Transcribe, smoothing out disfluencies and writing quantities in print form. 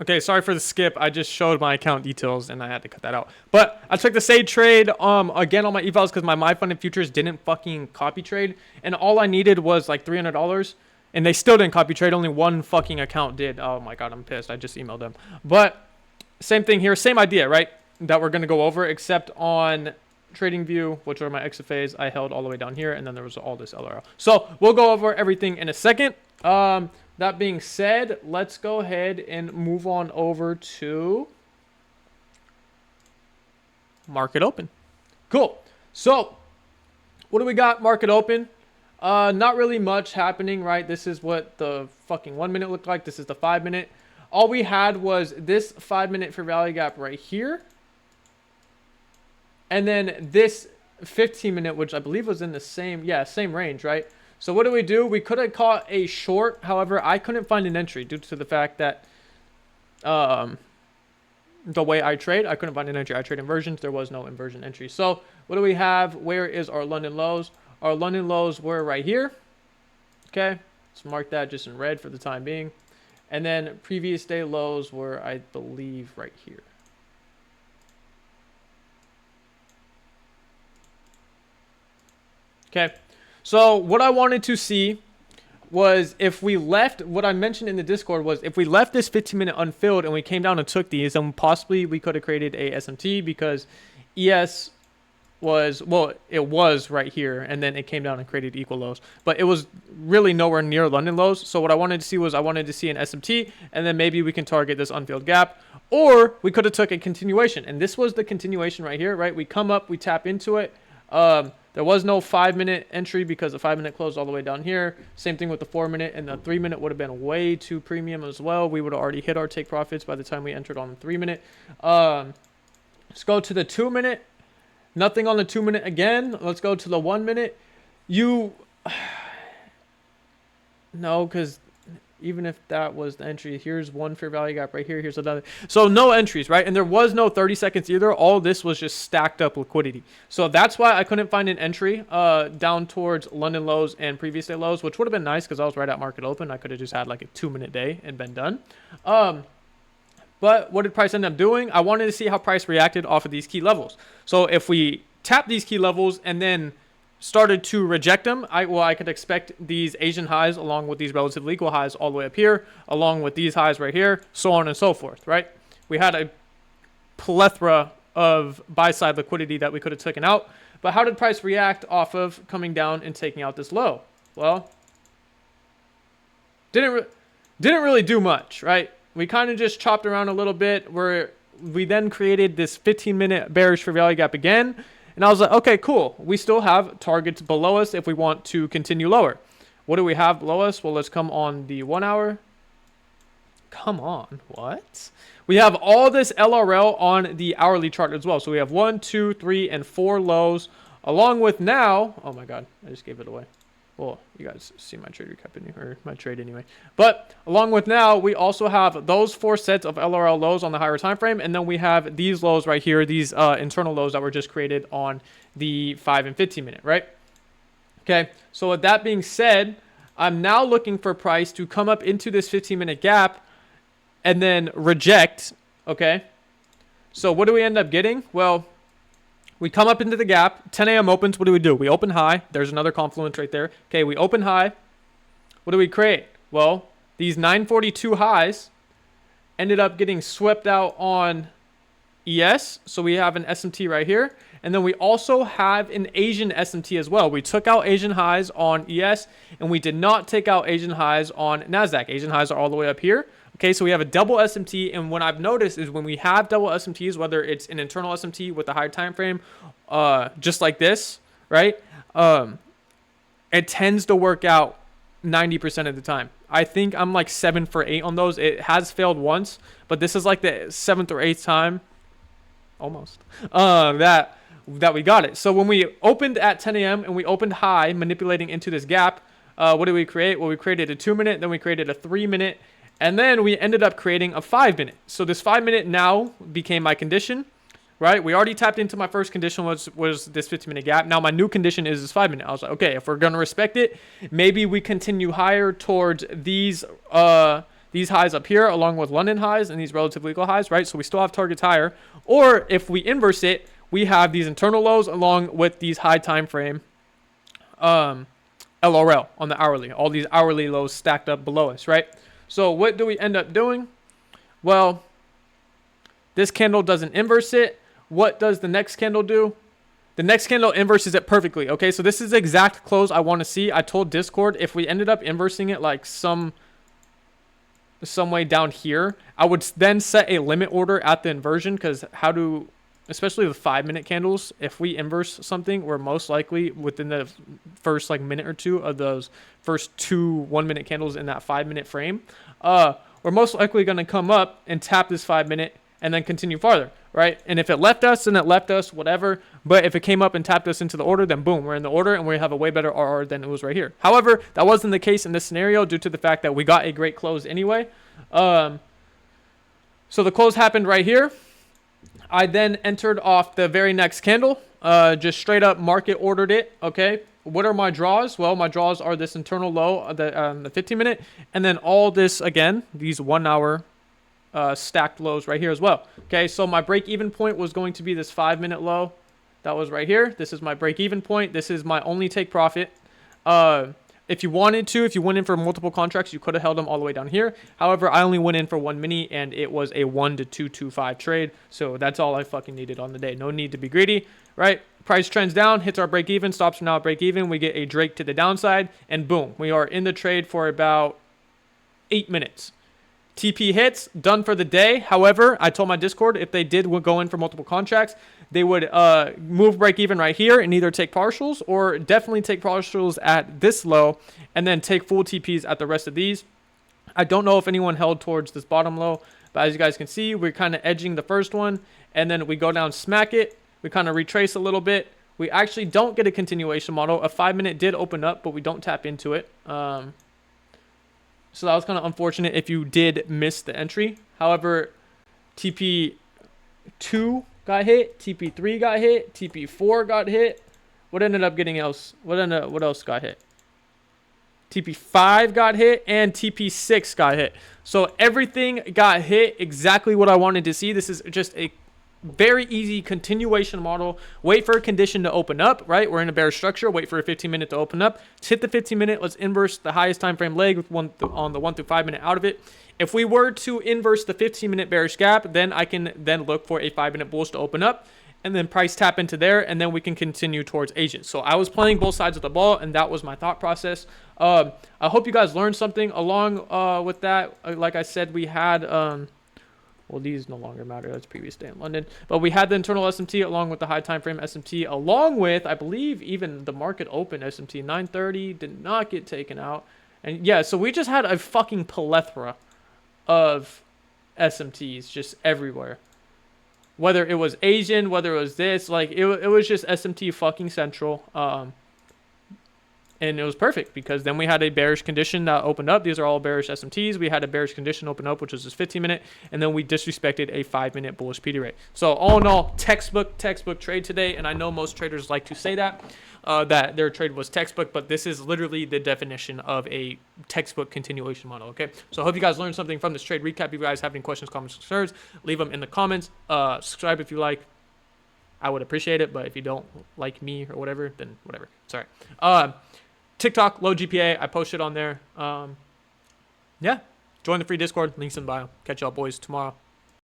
Okay, sorry for the skip. I just showed my account details and I had to cut that out. But I took the save trade again on my evals because my MyFunded futures didn't fucking copy trade, and all I needed was like $300, and they still didn't copy trade. Only one fucking account did. Oh my god, I'm pissed. I just emailed them. But same thing here, same idea, right? That we're gonna go over, except on TradingView, which are my XFAs, I held all the way down here, and then there was all this LRL. So we'll go over everything in a second. That being said, let's go ahead and move on over to market open. Cool. So what do we got market open? Not really much happening, right? This is what the fucking 1 minute looked like. This is the 5 minute. All we had was this 5 minute for value gap right here. And then this 15 minute, which I believe was in the same range, right? So what do? We could have caught a short. However, I couldn't find an entry due to the fact that the way I trade, I couldn't find an entry. I trade inversions. There was no inversion entry. So what do we have? Where is our London lows? Our London lows were right here. Okay. Let's mark that just in red for the time being. And then previous day lows were, I believe, right here. Okay. So what I wanted to see was if we left, what I mentioned in the Discord was if we left this 15 minute unfilled and we came down and took these, then possibly we could have created a SMT because ES was, well, it was right here and then it came down and created equal lows, but it was really nowhere near London lows. So what I wanted to see was I wanted to see an SMT and then maybe we can target this unfilled gap, or we could have took a continuation. And this was the continuation right here, right? We come up, we tap into it. There was no 5 minute entry because the 5 minute closed all the way down here. Same thing with the 4 minute, and the 3 minute would have been way too premium as well. We would have already hit our take profits by the time we entered on the 3 minute. Let's go to the 2 minute. Nothing on the 2 minute again. Let's go to the 1 minute. No, because even if that was the entry, here's one fair value gap right here. Here's another. So no entries, right? And there was no 30 seconds either. All this was just stacked up liquidity. So that's why I couldn't find an entry down towards London lows and previous day lows, which would have been nice because I was right at market open. I could have just had like a 2 minute day and been done. But what did price end up doing? I wanted to see how price reacted off of these key levels. So if we tap these key levels and then started to reject them, I could expect these Asian highs along with these relatively equal highs all the way up here, along with these highs right here, so on and so forth, right? We had a plethora of buy-side liquidity that we could have taken out. But how did price react off of coming down and taking out this low? Well, didn't really do much, right? We kind of just chopped around a little bit where we then created this 15 minute bearish for value gap again. And I was like, okay, cool. We still have targets below us if we want to continue lower. What do we have below us? Well, let's come on the 1 hour. Come on, what? We have all this LRL on the hourly chart as well. So we have 1, 2, 3, and 4 lows, along with now, oh my God, I just gave it away. Well, you guys see my trade recap or my trade anyway. But along with now, we also have those 4 sets of LRL lows on the higher time frame, and then we have these lows right here, these internal lows that were just created on the 5 and 15 minute, right? Okay, so with that being said, I'm now looking for price to come up into this 15 minute gap and then reject, okay? So what do we end up getting? Well, we come up into the gap, 10 a.m. opens, what do? We open high. There's another confluence right there. Okay, we open high. What do we create? Well, these 942 highs ended up getting swept out on ES. So we have an SMT right here. And then we also have an Asian SMT as well. We took out Asian highs on ES, and we did not take out Asian highs on NASDAQ. Asian highs are all the way up here. Okay, so we have a double SMT, and what I've noticed is when we have double SMTs, whether it's an internal SMT with a higher time frame, just like this, right? It tends to work out 90% of the time. I think I'm like 7 for 8 on those. It has failed once, but this is like the 7th or 8th time, almost, that we got it. So when we opened at 10 a.m. and we opened high, manipulating into this gap, what did we create? Well, we created a 2 minute, then we created a 3 minute, and then we ended up creating a 5 minute. So this 5 minute now became my condition, right? We already tapped into my first condition was this 15 minute gap. Now my new condition is this 5 minute. I was like, okay, if we're going to respect it, maybe we continue higher towards these these highs up here along with London highs and these relatively equal highs, right? So we still have targets higher. Or if we inverse it, we have these internal lows along with these high time frame LRL on the hourly. All these hourly lows stacked up below us, right? So what do we end up doing? Well, this candle doesn't inverse it. What does the next candle do? The next candle inverses it perfectly. Okay, so this is the exact close I want to see. I told Discord if we ended up inversing it like some way down here, I would then set a limit order at the inversion, because especially the 5-minute candles, if we inverse something, we're most likely within the first like minute or two of those first 2 1-minute candles in that 5-minute frame, we're most likely going to come up and tap this 5-minute and then continue farther, right? And if it left us, then it left us, whatever. But if it came up and tapped us into the order, then boom, we're in the order and we have a way better RR than it was right here. However, that wasn't the case in this scenario due to the fact that we got a great close anyway. So the close happened right here. I then entered off the very next candle, just straight up market ordered it, okay? What are my draws? Well, my draws are this internal low, the 15-minute, and then all this, again, these 1-hour stacked lows right here as well. Okay, so my break-even point was going to be this 5-minute low. That was right here. This is my break-even point. This is my only take profit. If you wanted to, if you went in for multiple contracts, you could have held them all the way down here. However, I only went in for 1 mini, and it was a 1 to 225 trade. So that's all I fucking needed on the day. No need to be greedy, right? Price trends down, hits our break even, stops from now at break even. We get a Drake to the downside, and boom, we are in the trade for about 8 minutes. TP hits, done for the day. However, I told my Discord if they did go in for multiple contracts, they would move break even right here and either take partials or definitely take partials at this low and then take full TPs at the rest of these. I don't know if anyone held towards this bottom low, but as you guys can see, we're kind of edging the first one, and then we go down, smack it. We kind of retrace a little bit. We actually don't get a continuation model. A 5-minute did open up, but we don't tap into it. So that was kind of unfortunate if you did miss the entry. However, TP2 got hit, TP3 got hit, TP4 got hit. What ended up getting else? What else got hit? TP5 got hit and TP6 got hit. So everything got hit exactly what I wanted to see. This is just a very easy continuation model. Wait for a condition to open up, right? We're in a bearish structure. Wait for a 15-minute to open up. Let's hit the 15-minute. Let's inverse the highest time frame leg on the 1 through 5 minute out of it. If we were to inverse the 15-minute bearish gap, then I can then look for a 5-minute bullish to open up and then price tap into there, and then we can continue towards agents. So I was playing both sides of the ball, and that was my thought process. I hope you guys learned something along with that. Like I said, we had well, these no longer matter. That's previous day in London. But we had the internal SMT along with the high time frame SMT, along with, I believe, even the market open SMT. 930 did not get taken out. And yeah, so we just had a fucking plethora of SMTs just everywhere. Whether it was Asian, whether it was this, like it was just SMT fucking central. And it was perfect because then we had a bearish condition that opened up. These are all bearish SMTs. We had a bearish condition open up, which was this 15-minute. And then we disrespected a 5-minute bullish PD rate. So all in all, textbook trade today. And I know most traders like to say that their trade was textbook. But this is literally the definition of a textbook continuation model, okay? So I hope you guys learned something from this trade recap. If you guys have any questions, comments, concerns, leave them in the comments. Subscribe if you like. I would appreciate it. But if you don't like me or whatever, then whatever. Sorry. TikTok, LoeGpa, I posted on there. Yeah, join the free Discord, links in the bio. Catch y'all boys tomorrow.